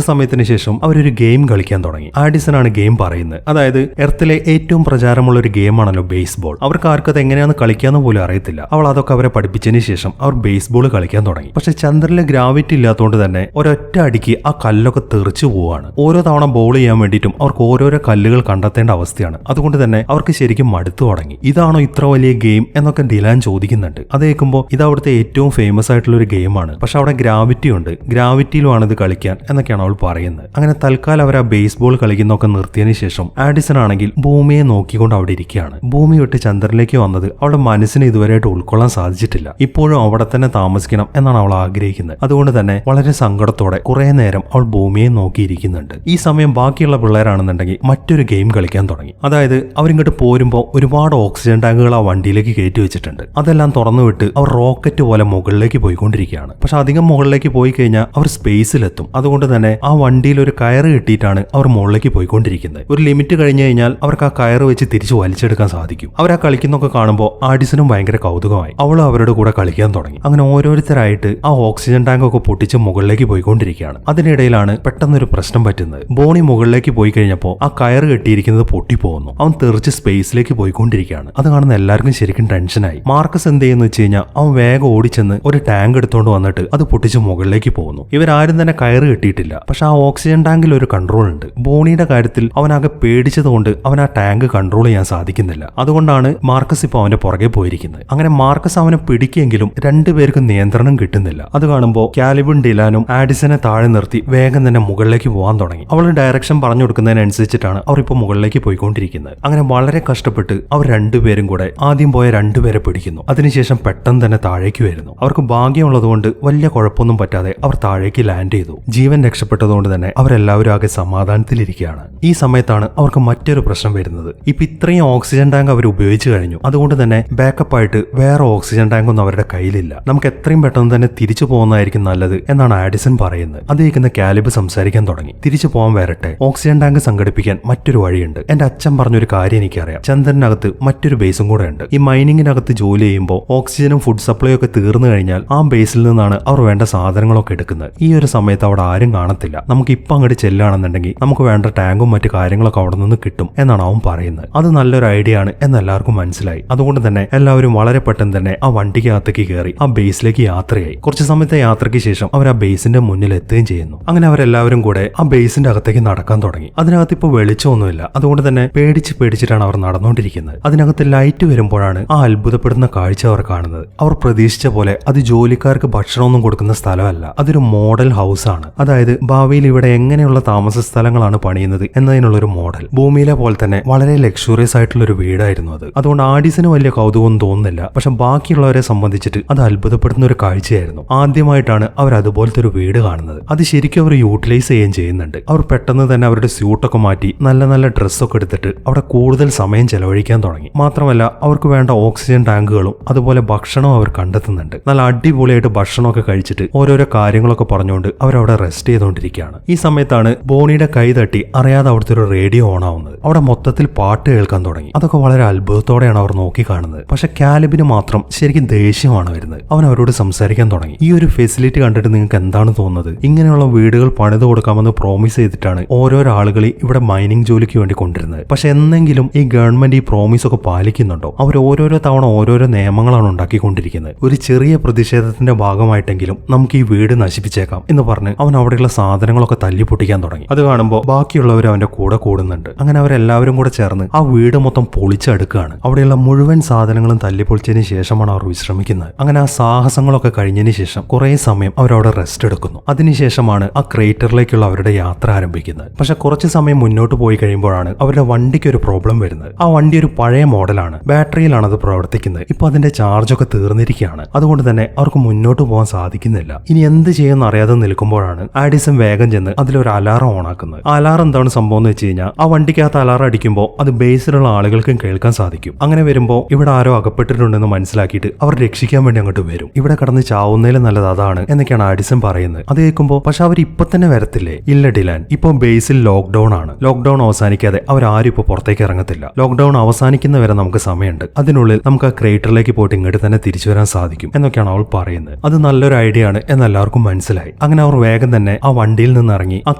സമയത്തിന് ശേഷം അവരൊരു ഗെയിം കളിക്കാൻ തുടങ്ങി. ആഡിസൺ ആണ് ഗെയിം പറയുന്നത്. അതായത് എർത്തിലെ ഏറ്റവും പ്രചാരമുള്ള ഒരു ഗെയിമാണല്ലോ ബേസ്ബോൾ. അവർക്ക് ആർക്കും അത് എങ്ങനെയാണെന്ന് കളിക്കാന്ന് പോലും അറിയത്തില്ല. അവൾ അതൊക്കെ അവരെ പഠിപ്പിച്ചതിന് ശേഷം അവർ ബേസ്ബോൾ കളിക്കാൻ തുടങ്ങി. പക്ഷെ ചന്ദ്രനിലെ ഗ്രാവിറ്റി ഇല്ലാത്തതുകൊണ്ട് തന്നെ ഒരൊറ്റ അടിക്ക് ആ കല്ലൊക്കെ തെറിച്ചു പോവാണ്. ഓരോ തവണ ബോൾ ചെയ്യാൻ വേണ്ടിയിട്ടും അവർക്ക് ഓരോരോ കല്ലുകൾ കണ്ടെത്തേണ്ട അവസ്ഥയാണ്. അതുകൊണ്ട് തന്നെ അവർക്ക് ശരിക്കും മടുത്തു തുടങ്ങി. ഇതാണോ ഇത്ര വലിയ ഗെയിം എന്നൊക്കെ ഡിലാൻ ചോദിക്കുന്നുണ്ട്. അത് കേൾക്കുമ്പോൾ ഇത് അവിടുത്തെ ഏറ്റവും ഫേമസ് ആയിട്ടുള്ള ഒരു ഗെയിമാണ്. പക്ഷെ അവിടെ ഗ്രാവിറ്റി ഉണ്ട്, ഗ്രാവിറ്റിയിലുമാണ് ഇത് കളിക്കാൻ എന്നൊക്കെയാണ് അവൾ പറയുന്നത്. അങ്ങനെ തൽക്കാലം അവർ ആ ബേസ്ബോൾ കളിക്കുന്നൊക്കെ നിർത്തിയതിനു ശേഷം ആഡിസൺ ആണെങ്കിൽ ഭൂമിയെ നോക്കിക്കൊണ്ട് അവിടെ ഇരിക്കുകയാണ്. ഭൂമി വിട്ട് ചന്ദ്രനിലേക്ക് വന്നത് അവളുടെ മനസ്സിന് ഇതുവരെയായിട്ട് ഉൾക്കൊള്ളാൻ സാധിച്ചിട്ടില്ല. ഇപ്പോഴും അവിടെ തന്നെ താമസിക്കണം എന്നാണ് അവൾ ആഗ്രഹിക്കുന്നത്. അതുകൊണ്ട് തന്നെ വളരെ സങ്കടത്തോടെ കുറെ നേരം അവൾ ഭൂമിയെ നോക്കിയിരിക്കുന്നുണ്ട്. ഈ സമയം ബാക്കിയുള്ള പിള്ളേരാണെന്നുണ്ടെങ്കിൽ മറ്റൊരു ഗെയിം കളിക്കാൻ തുടങ്ങി. അതായത് അവരിങ്ങോട്ട് പോരുമ്പോൾ ഒരുപാട് ഓക്സിജൻ ടാങ്കുകൾ ആ വണ്ടിയിലേക്ക് കയറ്റി വെച്ചിട്ടുണ്ട്. അതെല്ലാം തുറന്നു വിട്ട് അവർ റോക്കറ്റ് പോലെ മുകളിലേക്ക് പോയിക്കൊണ്ടിരിക്കുകയാണ്. പക്ഷെ അധികം മുകളിലേക്ക് പോയി കഴിഞ്ഞാൽ അവർ സ്പേസിലെത്തും. അതുകൊണ്ട് തന്നെ ആ വണ്ടിയിൽ ഒരു കയറ് കെട്ടിയിട്ടാണ് അവർ മുകളിലേക്ക് പോയിക്കൊണ്ടിരിക്കുന്നത്. ഒരു ലിമിറ്റ് കഴിഞ്ഞു കഴിഞ്ഞാൽ അവർക്ക് ആ കയറ് വെച്ച് തിരിച്ചു വലിച്ചെടുക്കാൻ സാധിക്കും. അവർ ആ കളിക്കുന്നൊക്കെ കാണുമ്പോൾ ആഡിസനും ഭയങ്കര കൗതുകമായി. അവളും അവരുടെ കൂടെ കളിക്കാൻ തുടങ്ങി. അങ്ങനെ ഓരോരുത്തരായിട്ട് ആ ഓക്സിജൻ ടാങ്ക് ഒക്കെ പൊട്ടിച്ച് മുകളിലേക്ക് പോയിക്കൊണ്ടിരിക്കുകയാണ്. അതിനിടയിലാണ് പെട്ടെന്നൊരു പ്രശ്നം പറ്റുന്നത്. ബോണി മുകളിലേക്ക് പോയി കഴിഞ്ഞപ്പോൾ ആ കയറ് കെട്ടിയിരിക്കുന്നത് പൊട്ടിപ്പോകുന്നു. അവൻ തെറിച്ച് സ്പേസിലേക്ക് പോയിക്കൊണ്ടിരിക്കുകയാണ്. അത് കാണുന്ന എല്ലാവർക്കും ശരിക്കും ടെൻഷനായി. മാർക്കസ് എന്ത് ചെയ്യുന്നു വെച്ച് കഴിഞ്ഞാൽ അവൻ വേഗം ഓടിച്ചെന്ന് ഒരു ടാങ്ക് എടുത്തുകൊണ്ട് വന്നിട്ട് അത് പൊട്ടിച്ച് മുകളിലേക്ക് പോകുന്നു. ഇവരാരും തന്നെ കയറ് കെട്ടിയിട്ടില്ല. പക്ഷെ ആ ഓക്സിജൻ ടാങ്കിൽ ഒരു കൺട്രോൾ ഉണ്ട്. ബോണിയുടെ കാര്യത്തിൽ അവനാകെ പേടിച്ചതുകൊണ്ട് അവൻ ആ ടാങ്ക് കൺട്രോൾ ചെയ്യാൻ സാധിക്കുന്നില്ല. അതുകൊണ്ടാണ് മാർക്കസ് ഇപ്പോൾ അവന്റെ പുറകെ പോയിരിക്കുന്നത്. അങ്ങനെ മാർക്കസ് അവനെ പിടിക്കെങ്കിലും രണ്ടുപേർക്കും നിയന്ത്രണം കിട്ടുന്നില്ല. അത് കാണുമ്പോൾ കാലിബും ഡിലാനും ആഡിസനെ താഴെ നിർത്തി വേഗം തന്നെ മുകളിലേക്ക് പോകാൻ തുടങ്ങി. അവൾ ഡയറക്ഷൻ പറഞ്ഞു കൊടുക്കുന്നതിനനുസരിച്ചിട്ടാണ് അവർ ഇപ്പോൾ മുകളിലേക്ക് പോയിക്കൊണ്ടിരിക്കുന്നത്. അങ്ങനെ വളരെ കഷ്ടപ്പെട്ട് അവർ രണ്ടുപേരും കൂടെ ആദ്യം പോയ രണ്ടുപേരെ പിടിക്കുന്നു. അതിനുശേഷം പെട്ടെന്ന് തന്നെ താഴേക്ക് വരുന്നു. അവർക്ക് ഭാഗ്യമുള്ളതുകൊണ്ട് വലിയ കുഴപ്പമൊന്നും പറ്റാതെ അവർ താഴേക്ക് ലാൻഡ് ചെയ്തു. ജീവൻ രക്ഷപ്പെട്ടതുകൊണ്ട് തന്നെ അവരെല്ലാവരും ആകെ സമാധാനത്തിലിരിക്കുകയാണ്. ഈ സമയത്താണ് അവർക്ക് മറ്റൊരു പ്രശ്നം വരുന്നത്. ഇപ്പൊ ഇത്രയും ഓക്സിജൻ ടാങ്ക് അവർ ഉപയോഗിച്ചു കഴിഞ്ഞു. അതുകൊണ്ട് തന്നെ ബാക്കപ്പ് ആയിട്ട് വേറെ ഓക്സിജൻ ടാങ്ക് ഒന്നും അവരുടെ കയ്യിലില്ല. നമുക്ക് എത്രയും പെട്ടെന്ന് തന്നെ തിരിച്ചു പോകുന്നതായിരിക്കും നല്ലത് എന്നാണ് ആഡിസൺ പറയുന്നത്. അത് കേൾക്കുന്ന കാലിബ് സംസാരിക്കാൻ തുടങ്ങി. തിരിച്ചു പോകാൻ വരട്ടെ, ഓക്സിജൻ ടാങ്ക് സംഘടിപ്പിക്കാൻ മറ്റൊരു വഴിയുണ്ട്. എന്റെ അച്ഛൻ പറഞ്ഞൊരു കാര്യം എനിക്കറിയാം. ചന്ദ്രനകത്ത് മറ്റൊരു ബേസും കൂടെ ഉണ്ട്. ഈ മൈനിങ്ങിനകത്ത് ജോലി ചെയ്യുമ്പോൾ ഓക്സിജനും ഫുഡ് സപ്ലൈ ഒക്കെ തീർന്നു കഴിഞ്ഞാൽ ആ ബേസിൽ നിന്നാണ് അവർ വേണ്ട സാധനങ്ങളൊക്കെ എടുക്കുന്നത്. ഈ ഒരു സമയത്ത് അവിടെ ആരും കാണത്തില്ല. നമുക്ക് ഇപ്പൊ അങ്ങോട്ട് ചെല്ലുകയാണെന്നുണ്ടെങ്കിൽ നമുക്ക് വേണ്ട ടാങ്കും മറ്റു കാര്യങ്ങളൊക്കെ അവിടെ നിന്ന് കിട്ടും എന്നാണ് അവൻ പറയുന്നത്. അത് നല്ലൊരു ഐഡിയ ആണ് എന്ന് എല്ലാവർക്കും മനസ്സിലായി. അതുകൊണ്ട് തന്നെ എല്ലാവരും വളരെ പെട്ടെന്ന് തന്നെ ആ വണ്ടിക്കകത്തേക്ക് കയറി ആ ബേസിലേക്ക് യാത്രയായി. കുറച്ച് സമയത്തെ യാത്രയ്ക്ക് ശേഷം അവർ ആ ബേസിന്റെ മുന്നിൽ എത്തുകയും ചെയ്യുന്നു. അങ്ങനെ അവരെല്ലാവരും കൂടെ ആ ബേസിന്റെ അകത്തേക്ക് നടക്കാൻ തുടങ്ങി. അതിനകത്ത് ഇപ്പോൾ വെളിച്ചമൊന്നുമില്ല. അതുകൊണ്ട് തന്നെ പേടിച്ചിട്ടാണ് അവർ നടന്നുകൊണ്ടിരിക്കുന്നത്. അതിനകത്ത് ലൈറ്റ് വരുമ്പോഴാണ് ആ അത്ഭുതപ്പെടുന്ന കാഴ്ച അവർ കാണുന്നത്. അവർ പ്രതീക്ഷിച്ച പോലെ അത് ജോലിക്കാർക്ക് ഭക്ഷണമൊന്നും കൊടുക്കുന്ന സ്ഥലമല്ല. അതൊരു മോഡൽ ഹൗസ് ആണ്. അതായത് ഭാവിയിൽ ഇവിടെ എങ്ങനെയുള്ള താമസ സ്ഥലങ്ങളാണ് പണിയുന്നത് എന്നതിനുള്ള ഒരു മോഡൽ. ഭൂമിയിലെ പോലെ തന്നെ വളരെ ലക്ഷറിയസ് ആയിട്ടുള്ള ഒരു വീടായിരുന്നു അത്. അതുകൊണ്ട് ആഡിസിന് വലിയ കൗതുകമൊന്നും തോന്നുന്നില്ല. പക്ഷെ ബാക്കിയുള്ളവരെ സംബന്ധിച്ചിട്ട് അത് അത്ഭുതപ്പെടുന്ന ഒരു കാഴ്ചയായിരുന്നു. ആദ്യമായിട്ടാണ് അവർ അതുപോലത്തെ ഒരു വീട് കാണുന്നത്. അത് ശരിക്കും അവർ യൂട്ടിലൈസ് ചെയ്യുകയും ചെയ്യുന്നുണ്ട്. അവർ പെട്ടെന്ന് തന്നെ അവരുടെ സ്യൂട്ടൊക്കെ മാറ്റി നല്ല നല്ല ഡ്രസ്സൊക്കെ എടുത്തിട്ട് അവിടെ കൂടുതൽ സമയം ചെലവഴിക്കാൻ തുടങ്ങി. മാത്രമല്ല അവർക്ക് വേണ്ട ഓക്സിജൻ ടാങ്കുകളും അതുപോലെ ഭക്ഷണവും അവർ കണ്ടെത്തുന്നുണ്ട്. നല്ല അടിപൊളിയായിട്ട് ഭക്ഷണമൊക്കെ കഴിച്ചിട്ട് ഓരോരോ കാര്യങ്ങളൊക്കെ പറഞ്ഞുകൊണ്ട് അവരവിടെ റെസ്റ്റ് ചെയ്തുകൊണ്ടിരിക്കുകയാണ്. ഈ സമയത്താണ് ബോണിയുടെ കൈ തട്ടി അറിയാതെ അവിടുത്തെ ഒരു റേഡിയോ ഓൺ ആവുന്നത്. അവിടെ മൊത്തത്തിൽ പാട്ട് കേൾക്കാൻ തുടങ്ങി. അതൊക്കെ വളരെ അത്ഭുതത്തോടെയാണ് അവർ നോക്കി കാണുന്നത്. പക്ഷെ കാലിബിന് മാത്രം ശരിക്കും ദേഷ്യമാണ് വരുന്നത്. അവൻ അവരോട് സംസാരിക്കാൻ തുടങ്ങി. ഈ ഒരു ഫെസിലിറ്റി കണ്ടിട്ട് നിങ്ങൾക്ക് എന്താണ് തോന്നുന്നത്? ഇങ്ങനെയുള്ള വീടുകൾ പണിത് കൊടുക്കാമെന്ന് പ്രോമിസ് ചെയ്തിട്ടാണ് ഓരോരോ ആളുകളെ ഇവിടെ മൈനിങ് ജോലിക്ക് വേണ്ടി കൊണ്ടിരുന്നത്. പക്ഷെ എന്നെങ്കിലും ഈ ഗവൺമെന്റ് ഈ പ്രോമിസ് ഒക്കെ പാലിക്കുന്നുണ്ടോ? അവർ ഓരോരോ തവണ ഓരോരോ നിയമങ്ങളാണ് ഉണ്ടാക്കിക്കൊണ്ടിരിക്കുന്നത്. ഒരു ചെറിയ പ്രതിഷേധത്തിന്റെ ഭാഗമായിട്ടെങ്കിലും നമുക്ക് ഈ വീട് വീട് നശിപ്പിച്ചേക്കാം എന്ന് പറഞ്ഞ് അവൻ അവിടെയുള്ള സാധനങ്ങളൊക്കെ തല്ലി പൊട്ടിക്കാൻ തുടങ്ങി. അത് കാണുമ്പോൾ ബാക്കിയുള്ളവർ അവന്റെ കൂടെ കൂടുന്നുണ്ട്. അങ്ങനെ അവരെല്ലാവരും കൂടെ ചേർന്ന് ആ വീട് മൊത്തം പൊളിച്ചെടുക്കുകയാണ്. അവിടെയുള്ള മുഴുവൻ സാധനങ്ങളും തല്ലിപ്പൊളിച്ചതിന് ശേഷമാണ് അവർ വിശ്രമിക്കുന്നത്. അങ്ങനെ ആ സാഹസങ്ങളൊക്കെ കഴിഞ്ഞതിന് ശേഷം കുറെ സമയം അവരവിടെ റെസ്റ്റ് എടുക്കുന്നു. അതിനുശേഷമാണ് ആ ക്രേറ്ററിലേക്കുള്ള അവരുടെ യാത്ര ആരംഭിക്കുന്നത്. പക്ഷെ കുറച്ച് സമയം മുന്നോട്ട് പോയി കഴിയുമ്പോഴാണ് അവരുടെ വണ്ടിക്ക് ഒരു പ്രോബ്ലം വരുന്നത്. ആ വണ്ടി ഒരു പഴയ മോഡലാണ്, ബാറ്ററിയിലാണ് അത് പ്രവർത്തിക്കുന്നത്. ഇപ്പൊ അതിന്റെ ചാർജൊക്കെ തീർന്നിരിക്കുകയാണ്. അതുകൊണ്ട് തന്നെ അവർക്ക് മുന്നോട്ട് പോകാൻ സാധിക്കുന്നില്ല. ഇനി എന്ത് ചെയ്യുമെന്ന് അറിയാതെ നിൽക്കുമ്പോഴാണ് ആഡിസൺ വേഗം ചെന്ന് അതിലൊരു അലാറം ഓണാക്കുന്നത്. ആ അലാറം എന്താണ് സംഭവം എന്ന് വെച്ച് കഴിഞ്ഞാൽ ആ വണ്ടിക്കകത്ത് അലാറം അടിക്കുമ്പോൾ അത് ബേസിലുള്ള ആളുകൾക്കും കേൾക്കാൻ സാധിക്കും. അങ്ങനെ വരുമ്പോൾ ഇവിടെ ആരോ അകപ്പെട്ടിട്ടുണ്ടെന്ന് മനസ്സിലാക്കിയിട്ട് അവർ രക്ഷിക്കാൻ വേണ്ടി അങ്ങോട്ട് വരും. ഇവിടെ കടന്ന് ചാവുന്നതിലും നല്ലത് അതാണ് എന്നൊക്കെയാണ് ആഡിസൺ പറയുന്നത്. അത് കേൾക്കുമ്പോൾ പക്ഷെ അവർ ഇപ്പൊ തന്നെ വരത്തില്ലേ? ഇല്ല ഡിലാൻ, ഇപ്പൊ ബേസിൽ ലോക്ക്ഡൌൺ ആണ്. ലോക്ക്ഡൌൺ അവസാനിക്കാതെ അവരാരും ഇപ്പൊ പുറത്തേക്ക് ഇറങ്ങത്തില്ല. ലോക്ക്ഡൌൺ അവസാനിക്കുന്ന വരെ നമുക്ക് സമയമുണ്ട്. അതിനുള്ളിൽ നമുക്ക് ആ ക്രേറ്ററിലേക്ക് പോയിട്ട് ഇങ്ങോട്ട് തന്നെ തിരിച്ചു വരാൻ സാധിക്കും എന്നൊക്കെയാണ് അവൾ പറയുന്നത്. അത് നല്ലൊരു ഐഡിയ ആണ് എന്ന് എല്ലാവർക്കും മനസ്സിലായി. അങ്ങനെ അവർ വേഗം തന്നെ ആ വണ്ടിയിൽ നിന്ന് ഇറങ്ങി ആ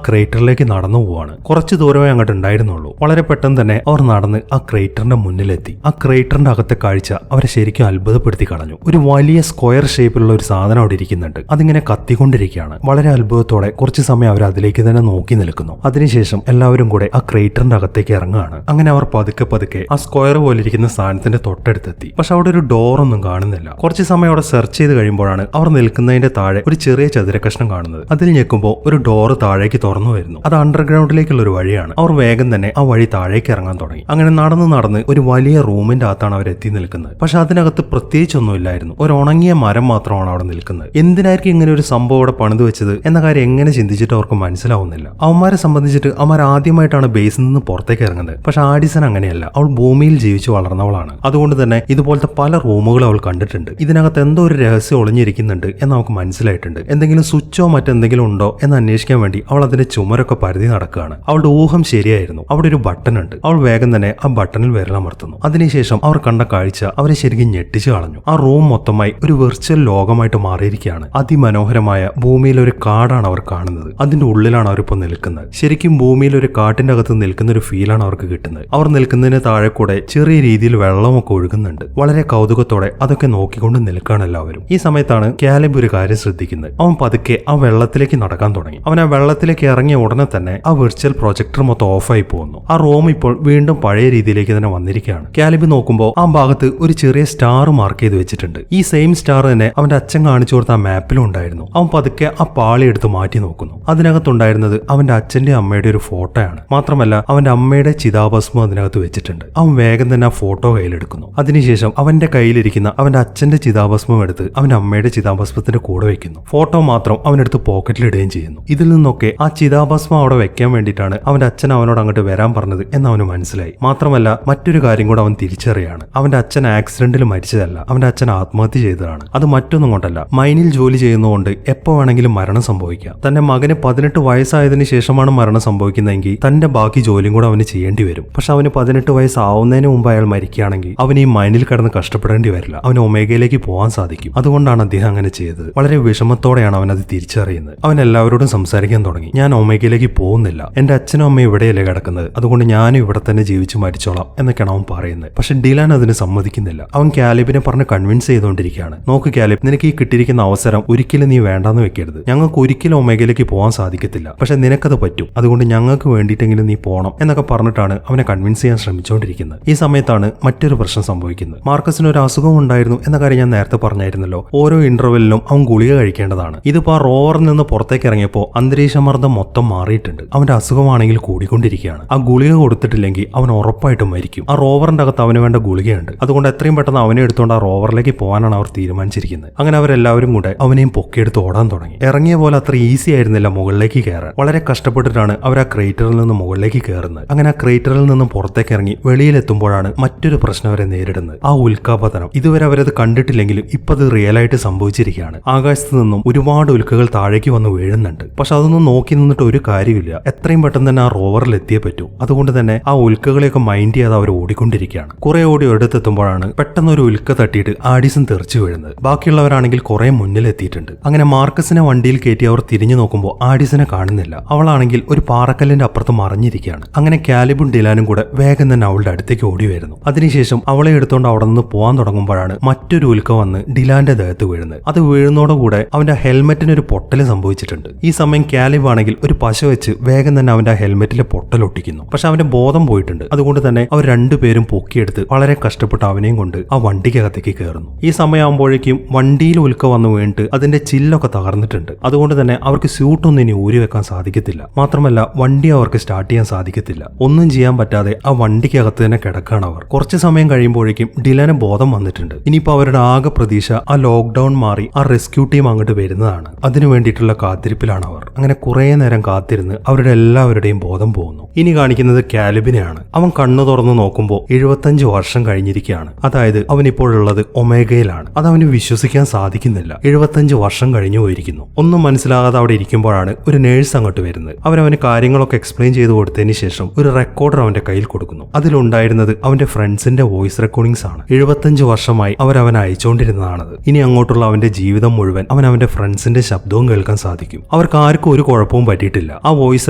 ക്രേറ്ററിലേക്ക് നടന്നു പോവാണ്. കുറച്ച് ദൂരമേ അങ്ങോട്ട് ഉണ്ടായിരുന്നുള്ളൂ. വളരെ പെട്ടെന്ന് തന്നെ അവർ നടന്ന് ആ ക്രേറ്ററിന്റെ മുന്നിലെത്തി. ആ ക്രേറ്ററിന്റെ അകത്തെ കാഴ്ച അവരെ ശരിക്കും അത്ഭുതപ്പെടുത്തി കളഞ്ഞു. ഒരു വലിയ സ്ക്വയർ ഷേപ്പിലുള്ള ഒരു സാധനം അവിടെ ഇരിക്കുന്നുണ്ട്. അതിങ്ങനെ കത്തിക്കൊണ്ടിരിക്കുകയാണ്. വളരെ അത്ഭുതത്തോടെ കുറച്ച് സമയം അവർ അതിലേക്ക് തന്നെ നോക്കി നിൽക്കുന്നു. അതിനുശേഷം എല്ലാവരും കൂടെ ആ ക്രേറ്ററിന്റെ അകത്തേക്ക് ഇറങ്ങുകയാണ്. അങ്ങനെ അവർ പതുക്കെ പതുക്കെ ആ സ്ക്വയർ പോലെ ഇരിക്കുന്ന സാധനത്തിന്റെ തൊട്ടടുത്തെത്തി. പക്ഷെ അവിടെ ഒരു ഡോർ ഒന്നും കാണുന്നില്ല. കുറച്ച് സമയം അവിടെ സെർച്ച് ചെയ്ത് കഴിയുമ്പോഴാണ് അവർ നിൽക്കുന്നതിന്റെ താഴെ ഒരു ചെറിയ ചതുരക്കഷ്ണം കാണുന്നത്. അതിൽ ഞെക്കുമ്പോൾ ഒരു ഡോർ താഴേക്ക് തുറന്നു വരുന്നു. അത് അണ്ടർഗ്രൗണ്ടിലേക്കുള്ള ഒരു വഴിയാണ്. അവർ വേഗം തന്നെ ആ വഴി താഴേക്ക് ഇറങ്ങാൻ തുടങ്ങി. അങ്ങനെ നടന്ന് ഒരു വലിയ റൂമിന്റെ അകത്താണ് അവർ എത്തി നിൽക്കുന്നത്. പക്ഷെ അതിനകത്ത് പ്രത്യേകിച്ചൊന്നുമില്ലായിരുന്നു. ഒരു ഉണങ്ങിയ മരം മാത്രമാണ് അവിടെ നിൽക്കുന്നത്. എന്തിനായിരിക്കും ഇങ്ങനെ ഒരു സംഭവം അവിടെ പണിത് വെച്ചത് എന്ന കാര്യം എങ്ങനെ ചിന്തിച്ചിട്ട് അവർക്ക് മനസ്സിലാവുന്നില്ല. അവന്മാരെ സംബന്ധിച്ചിട്ട് അവന്മാർ ആദ്യമായിട്ടാണ് ബേസിൽ നിന്ന് പുറത്തേക്ക് ഇറങ്ങുന്നത്. പക്ഷെ ആഡിസൺ അങ്ങനെയല്ല. അവൾ ഭൂമിയിൽ ജീവിച്ചു വളർന്നവളാണ്. അതുകൊണ്ട് തന്നെ ഇതുപോലത്തെ പല റൂമുകളും അവൾ കണ്ടിട്ടുണ്ട്. ഇതിനകത്ത് എന്തോ ഒരു രഹസ്യം ഒളിഞ്ഞിരിക്കുന്നുണ്ട് എന്ന് അവൾക്ക് മനസ്സിലായിട്ടുണ്ട്. എന്തെങ്കിലും സ്വിച്ചോ മറ്റെന്തെങ്കിലും ഉണ്ടോ എന്ന് അന്വേഷിക്കാൻ വേണ്ടി അവൾ അതിന്റെ ചുമരൊക്കെ പരതി നടക്കുകയാണ്. അവളുടെ ഊഹം ശരിയായിരുന്നു. അവിടെ ഒരു ബട്ടൺ ഉണ്ട്. അവൾ വേഗം തന്നെ ആ ബട്ടണിൽ വിരലമർത്തുന്നു. അതിനുശേഷം അവർ കണ്ട കാഴ്ച അവരെ ശരിക്കും ഞെട്ടിച്ചു കളഞ്ഞു. ആ റൂം മൊത്തമായി ഒരു വെർച്വൽ ലോകമായിട്ട് മാറിയിരിക്കുകയാണ്. അതിമനോഹരമായ ഭൂമിയിലെ ഒരു കാടാണ് അവർ കാണുന്നത്. അതിന്റെ ഉള്ളിലാണ് അവരിപ്പോൾ നിൽക്കുന്നത്. ശരിക്കും ഭൂമിയിൽ ഒരു കാട്ടിന്റെ അകത്ത് നിൽക്കുന്ന ഒരു ഫീലാണ് അവർക്ക് കിട്ടുന്നത്. അവർ നിൽക്കുന്നതിന് താഴെ കൂടെ ചെറിയ രീതിയിൽ വെള്ളമൊക്കെ ഒഴുകുന്നുണ്ട്. വളരെ കൗതുകത്തോടെ അതൊക്കെ നോക്കിക്കൊണ്ട് നിൽക്കുകയാണ് എല്ലാവരും. ഈ സമയത്താണ് കാലിബ് ഒരു കാര്യം ശ്രദ്ധിക്കുന്നത്. അവൻ പതുക്കെ ആ വെള്ളത്തിലേക്ക് നടക്കാൻ തുടങ്ങി. അവൻ ആ വെള്ളത്തിലേക്ക് ഇറങ്ങിയ ഉടനെ തന്നെ ആ വെർച്വൽ പ്രൊജക്ടർ മൊത്തം ഓഫായി പോകുന്നു. ആ റൂം ഇപ്പോൾ വീണ്ടും പഴയ രീതിയിലേക്ക് തന്നെ വന്നിരിക്കുകയാണ്. കാലിബ് നോക്കുമ്പോൾ ആ ഭാഗത്ത് ഒരു ചെറിയ സ്റ്റാർ മാർക്ക് ചെയ്ത് വെച്ചിട്ടുണ്ട്. ഈ സെയിം സ്റ്റാർ തന്നെ അവന്റെ അച്ഛൻ കാണിച്ചു കൊടുത്ത ആ മാപ്പിലും ഉണ്ടായിരുന്നു. അവൻ പതുക്കെ ആ പാളി എടുത്ത് മാറ്റി നോക്കുന്നു. അതിനകത്തുണ്ടായിരുന്നത് അവന്റെ അച്ഛന്റെ അമ്മയുടെ ഒരു ഫോട്ടോയാണ്. മാത്രമല്ല അവന്റെ അമ്മയുടെ ചിതാഭസ്മം അതിനകത്ത് വെച്ചിട്ടുണ്ട്. അവൻ വേഗം തന്നെ ആ ഫോട്ടോ കയ്യിലെടുക്കുന്നു. അതിനുശേഷം അവന്റെ കയ്യിലിരിക്കുന്ന അവന്റെ അച്ഛന്റെ ചിതാഭസ്മം എടുത്ത് അവന്റെ അമ്മയുടെ ചിതാഭസ്മത്തിന്റെ കൂടെ വെക്കുന്നു. ഫോട്ടോ മാത്രം അവനെടുത്ത് പോക്കറ്റിലിടുകയും ചെയ്യുന്നു. ഇതിൽ നിന്നൊക്കെ ആ ചിതാഭസ്മം അവിടെ വെക്കാൻ വേണ്ടിയിട്ടാണ് അവന്റെ അച്ഛൻ അവനോട് അങ്ങോട്ട് വരാൻ പറഞ്ഞത് എന്ന് അവന് മനസ്സിലായി. മാത്രമല്ല മറ്റൊരു കാര്യം കൂടെ അവൻ തിരിച്ചറിയാണ്. അവന്റെ അച്ഛൻ ആക്സിഡന്റിൽ മരിച്ചതല്ല, അവന്റെ അച്ഛൻ ആത്മഹത്യ ചെയ്തതാണ്. അത് മറ്റൊന്നും കൊണ്ടല്ല, മൈനിൽ ജോലി ചെയ്യുന്നതുകൊണ്ട് എപ്പോ വേണമെങ്കിലും മരണം സംഭവിക്കാം. തന്റെ മകന് 18 വയസ്സായതിനു ശേഷമാണ് മരണം സംഭവിക്കുന്നതെങ്കിൽ തന്റെ ബാക്കി ജോലിയും കൂടെ അവന് ചെയ്യേണ്ടി വരും. പക്ഷെ അവന് 18 വയസ്സാവുന്നതിന് മുമ്പ് അയാൾ മരിക്കുകയാണെങ്കിൽ അവൻ ഈ മൈനിൽ കിടന്ന് കഷ്ടപ്പെടേണ്ടി വരില്ല. അവന് ഒമേഗയിലേക്ക് പോകാൻ സാധിക്കും. അതുകൊണ്ടാണ് അദ്ദേഹം അങ്ങനെ ചെയ്തത്. വളരെ വിഷമത്തോടെയാണ് അവൻ അത് തിരിച്ചറിയുന്നത്. അവൻ എല്ലാവരോടും സംസാരിക്കാൻ തുടങ്ങി. ഞാൻ ഒമേഗയിലേക്ക് പോകുന്നില്ല, എന്റെ അച്ഛനും അമ്മയും ഇവിടെയല്ലേ കിടക്കുന്നത്, അതുകൊണ്ട് ഞാനും ഇവിടെ തന്നെ ജീവിച്ചു മരിച്ചോളാം എന്നൊക്കെയാണ് അവൻ പറയുന്നത്. പക്ഷെ ഡിലാൻ അതിന് സമ്മതിക്കുന്നില്ല. അവൻ കാലിബിനെ പറഞ്ഞ് കൺവിൻസ് ചെയ്തുകൊണ്ടിരിക്കുകയാണ്. നോക്ക് കാലിബ്, നിനക്ക് ഈ കിട്ടിയിരിക്കുന്ന അവസരം ഒരിക്കലും നീ വേണ്ടാന്ന് വെക്കരുത്. ഞങ്ങൾക്ക് ഒരിക്കലും ഒമേഗയിലേക്ക് പോകാൻ സാധിക്കത്തില്ല, പക്ഷെ നിനക്കത് പറ്റും. അതുകൊണ്ട് ഞങ്ങൾക്ക് വേണ്ടിയിട്ടെങ്കിലും നീ പോകണം എന്നൊക്കെ പറഞ്ഞിട്ടാണ് അവനെ കൺവിൻസ് ചെയ്യാൻ ശ്രമിച്ചുകൊണ്ടിരിക്കുന്നത്. ഈ സമയത്താണ് മറ്റൊരു പ്രശ്നം സംഭവിക്കുന്നത്. മാർക്കസിന് ഒരു അസുഖം ഉണ്ടായിരുന്നു എന്ന കാര്യം ഞാൻ നേരത്തെ പറഞ്ഞായിരുന്നല്ലോ. ഓരോ ഇന്റർവെല്ലിലും അവൻ ഗുളിക കഴിക്കേണ്ടതാണ്. ഇതിപ്പോ ആ റോവറിൽ നിന്ന് പുറത്തേക്ക് ഇറങ്ങിയപ്പോൾ അന്തരീക്ഷമർദ്ദം മൊത്തം മാറിയിട്ടുണ്ട്. അവന്റെ അസുഖമാണെങ്കിൽ കൂടിക്കൊണ്ടിരിക്കുകയാണ്. ആ ഗുളിക കൊടുത്തിട്ടില്ലെങ്കിൽ അവൻ ഉറപ്പായിട്ടും മരിക്കും. ആ റോവറിന്റെ അകത്ത് അവന് വേണ്ട ഗുളികയുണ്ട്. അതുകൊണ്ട് എത്രയും പെട്ടെന്ന് അവനെ എടുത്തുകൊണ്ട് ആ റോവറിലേക്ക് പോകാനാണ് അവർ തീരുമാനിച്ചിരിക്കുന്നത്. അങ്ങനെ അവരെല്ലാവരും കൂടെ അവനെയും പൊക്കിയെടുത്ത് ഓടാൻ തുടങ്ങി. ഇറങ്ങിയ പോലെ അത്ര ഈസി ആയിരുന്നില്ല മുകളിലേക്ക് കയറാൻ. വളരെ കഷ്ടപ്പെട്ടിട്ടാണ് അവർ ആ ക്രേറ്ററിൽ നിന്ന് മുകളിലേക്ക് കയറുന്നത്. അങ്ങനെ ആ ക്രേറ്ററിൽ നിന്നും പുറത്തേക്ക് ഇറങ്ങി വെളിയിലെത്തുമ്പോഴാണ് മറ്റൊരു പ്രശ്നം അവരെ നേരിടുന്നത്. ആ ഉൽക്കാപതനം. ഇതുവരെ അവരത് കണ്ടിട്ടില്ലെങ്കിലും ഇപ്പൊ അത് റിയൽ ആയിട്ട് സംഭവിച്ചിരിക്കുകയാണ്. ആകാശത്ത് നിന്നും ഒരുപാട് ഉൽക്കകൾ താഴേക്ക് വന്ന് വീഴുന്നുണ്ട്. പക്ഷെ അതൊന്നും നോക്കി നിന്നിട്ട് ഒരു കാര്യമില്ല. എത്രയും പെട്ടെന്ന് തന്നെ ആ റോവറിൽ എത്തിയേ പറ്റൂ. അതുകൊണ്ട് തന്നെ ആ ഉൽക്കകളെയൊക്കെ മൈൻഡ് ചെയ്യാതെ അവർ ഓടിക്കൊണ്ടിരിക്കുകയാണ്. കുറെ ഓടി എടുത്തെത്തുമ്പോഴാണ് പെട്ടെന്ന് ഒരു ഉൽക്ക തട്ടിയിട്ട് ആഡിസൺ തെറിച്ചു വീഴുന്നത്. ബാക്കിയുള്ളവരാണെങ്കിൽ കുറെ മുന്നിലെത്തിയിട്ടുണ്ട്. അങ്ങനെ മാർക്കസിനെ വണ്ടിയിൽ കയറ്റി അവർ തിരിഞ്ഞു നോക്കുമ്പോൾ ആഡിസനെ കാണുന്നില്ല. അവളാണെങ്കിൽ ഒരു പാറക്കല്ലിന്റെ അപ്പുറത്ത് മറിഞ്ഞിരിക്കുകയാണ്. അങ്ങനെ കാലിബും ഡിലാനും കൂടെ വേഗം തന്നെ അവളുടെ അടുത്തേക്ക് ഓടി വരുന്നു. അതിനുശേഷം അവളെ എടുത്തുകൊണ്ട് അവിടെ നിന്ന് പോകാൻ തുടങ്ങുമ്പോഴാണ് മറ്റൊരു ഉൽക്ക വന്ന് ഡിലാന്റെ ദേഹത്ത് വീഴുന്നത്. അത് വീഴുന്നതോടുകൂടെ അവന്റെ ഹെൽമെറ്റിന് ഒരു പൊട്ടൽ സംഭവിച്ചിട്ടുണ്ട്. ഈ സമയം കാലിബ് ആണെങ്കിൽ ഒരു പശ വെച്ച് വേഗം തന്നെ അവന്റെ ആ ഹെൽമെറ്റിലെ പൊട്ടൽ ഒട്ടിക്കുന്നു. പക്ഷെ അവന്റെ ബോധം പോയിട്ടുണ്ട്. അതുകൊണ്ട് തന്നെ അവർ രണ്ടുപേരും പൊക്കിയെടുത്ത് വളരെ കഷ്ടപ്പെട്ട് അവനെയും കൊണ്ട് ആ വണ്ടിക്കകത്തേക്ക് കയറുന്നു. ഈ സമയമാകുമ്പോഴേക്കും വണ്ടിയിൽ ഉൽക്ക വന്നു വീണിട്ട് അതിന്റെ ചില്ലൊക്കെ തകർന്നിട്ടുണ്ട്. അതുകൊണ്ട് തന്നെ അവർക്ക് സ്യൂട്ടൊന്നും ഇനി ഊരി വെക്കാൻ സാധിക്കത്തില്ല. മാത്രമല്ല വണ്ടി അവർക്ക് സ്റ്റാർട്ട് ചെയ്യാൻ സാധിക്കത്തില്ല. ഒന്നും ചെയ്യാൻ പറ്റാതെ ആ വണ്ടിക്കകത്ത് തന്നെ കിടക്കാണ് അവർ. കുറച്ച് സമയം കഴിയുമ്പോഴേക്കും ഡിലന് ബോധം വന്നിട്ടുണ്ട്. ഇനിയിപ്പോ അവരുടെ ആകെ പ്രതീക്ഷ ആ ലോക്ക്ഡൌൺ മാറി ആ റെസ്ക്യൂ ടീം അങ്ങോട്ട് വരുന്നതാണ്. അതിനു വേണ്ടിയിട്ടുള്ള കാത്തിരിപ്പിലാണ് അവർ. അങ്ങനെ കുറെ നേരം കാത്തിരുന്ന് അവരുടെ എല്ലാവരുടെയും ബോധം പോകുന്നു. ഇനി കാണിക്കുന്നത് കാലിബിനെയാണ്. അവൻ കണ്ണു തുറന്നു നോക്കുമ്പോൾ 75 വർഷം കഴിഞ്ഞിരിക്കുകയാണ്. അതായത് അവൻ ഇപ്പോഴുള്ളത് ഒമേഗയിലാണ്. അത് അവന് വിശ്വസിക്കാൻ സാധിക്കുന്നില്ല. 75 വർഷം കഴിഞ്ഞു പോയിരിക്കുന്നു. ഒന്നും മനസ്സിലാകാതെ അവിടെ ഇരിക്കുമ്പോഴാണ് ഒരു നേഴ്സ് അങ്ങോട്ട് വരുന്നത്. അവരവന് കാര്യങ്ങളൊക്കെ എക്സ്പ്ലെയിൻ ചെയ്ത് കൊടുത്തതിന് ശേഷം ഒരു റെക്കോർഡർ അവന്റെ കയ്യിൽ കൊടുക്കുന്നു. അതിലുണ്ടായിരുന്നത് അവന്റെ ഫ്രണ്ട്സിന്റെ വോയിസ് റെക്കോർഡിംഗ്സ് ആണ്. 75 വർഷമായി അവൻ അയച്ചുകൊണ്ടിരുന്നതാണത്. ഇനി അങ്ങോട്ടുള്ള അവന്റെ ജീവിതം മുഴുവൻ അവന്റെ ഫ്രണ്ട്സിന്റെ ശബ്ദവും കേൾക്കാൻ സാധിക്കും. അവർക്ക് ആർക്കും ഒരു കുഴപ്പവും പറ്റിയിട്ടില്ല. ആ വോയിസ്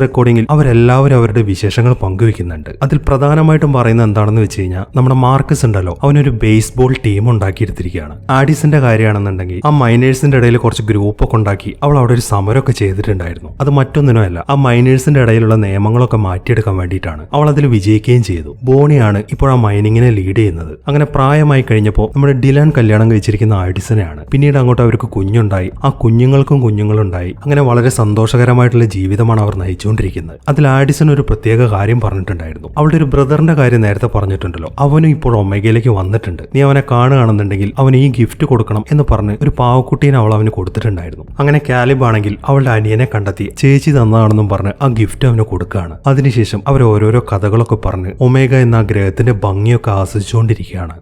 റെക്കോർഡിംഗിൽ അവരെല്ലാവരും അവരുടെ വിശേഷങ്ങൾ പങ്കുവെക്കുന്നുണ്ട്. അതിൽ പ്രധാനമായിട്ടും പറയുന്നത് എന്താണെന്ന് വെച്ച് കഴിഞ്ഞാൽ നമ്മുടെ മാർക്കസ് ഉണ്ടല്ലോ, അവനൊരു ബേസ്ബോൾ ടീം ഉണ്ടാക്കിയെടുത്തിരിക്കുകയാണ്. ആഡിസിന്റെ കാര്യമാണെന്നുണ്ടെങ്കിൽ ആ മൈനേഴ്സിന്റെ ഇടയിൽ കുറച്ച് ഗ്രൂപ്പൊക്കെ ഉണ്ടാക്കി അവൾ അവിടെ ഒരു സമരമൊക്കെ ചെയ്തിട്ടുണ്ടായിരുന്നു. അത് മറ്റൊന്നിനുമല്ല, ആ മൈനേഴ്സിന്റെ ഇടയിലുള്ള നിയമങ്ങളൊക്കെ മാറ്റിയെടുക്കാൻ വേണ്ടിയിട്ടാണ്. അവൾ അതിൽ വിജയിക്കുകയും ചെയ്തു. ബോണിയാണ് ഇപ്പോൾ ആ മൈനിങ്ങിനെ ലീഡ് ചെയ്യുന്നത്. അങ്ങനെ പ്രായമായി കഴിഞ്ഞപ്പോൾ നമ്മുടെ ഡിലാൻ കല്യാണം കഴിച്ചിരിക്കുന്ന ആഡിസനെയാണ്. പിന്നീട് അങ്ങോട്ട് അവർക്ക് കുഞ്ഞുണ്ടായി. ആ കുഞ്ഞുങ്ങളുണ്ടായി. അങ്ങനെ വളരെ സന്തോഷകരമായിട്ടുള്ള ജീവിതമാണ് അവർ നയിച്ചുകൊണ്ടിരിക്കുന്നത്. അതിൽ ആഡിസൺ ഒരു പ്രത്യേക കാര്യം പറഞ്ഞിട്ടുണ്ടായിരുന്നു. അവളുടെ ഒരു ബ്രദറിന്റെ കാര്യം നേരത്തെ പറഞ്ഞിട്ടുണ്ടല്ലോ, അവനും ഇപ്പോൾ ഒമേഗയിലേക്ക് വന്നിട്ടുണ്ട്. നീ അവനെ കാണുകയാണെന്നുണ്ടെങ്കിൽ അവന് ഈ ഗിഫ്റ്റ് കൊടുക്കണം എന്ന് പറഞ്ഞ് ഒരു പാവക്കുട്ടീനെ അവൾ അവന് കൊടുത്തിട്ടുണ്ടായിരുന്നു. അങ്ങനെ കാലിബ് ആണെങ്കിൽ അവളുടെ അനിയനെ കണ്ടെത്തി ചേച്ചി തന്നതാണെന്നും പറഞ്ഞ് ആ ഗിഫ്റ്റ് അവന് കൊടുക്കുകയാണ്. അതിനുശേഷം അവർ ഓരോരോ കഥകളൊക്കെ പറഞ്ഞ് ഒമേഗ എന്ന ഗ്രഹത്തിന്റെ ഭംഗിയൊക്കെ ആസ്വദിച്ചുകൊണ്ടിരിക്കുകയാണ്.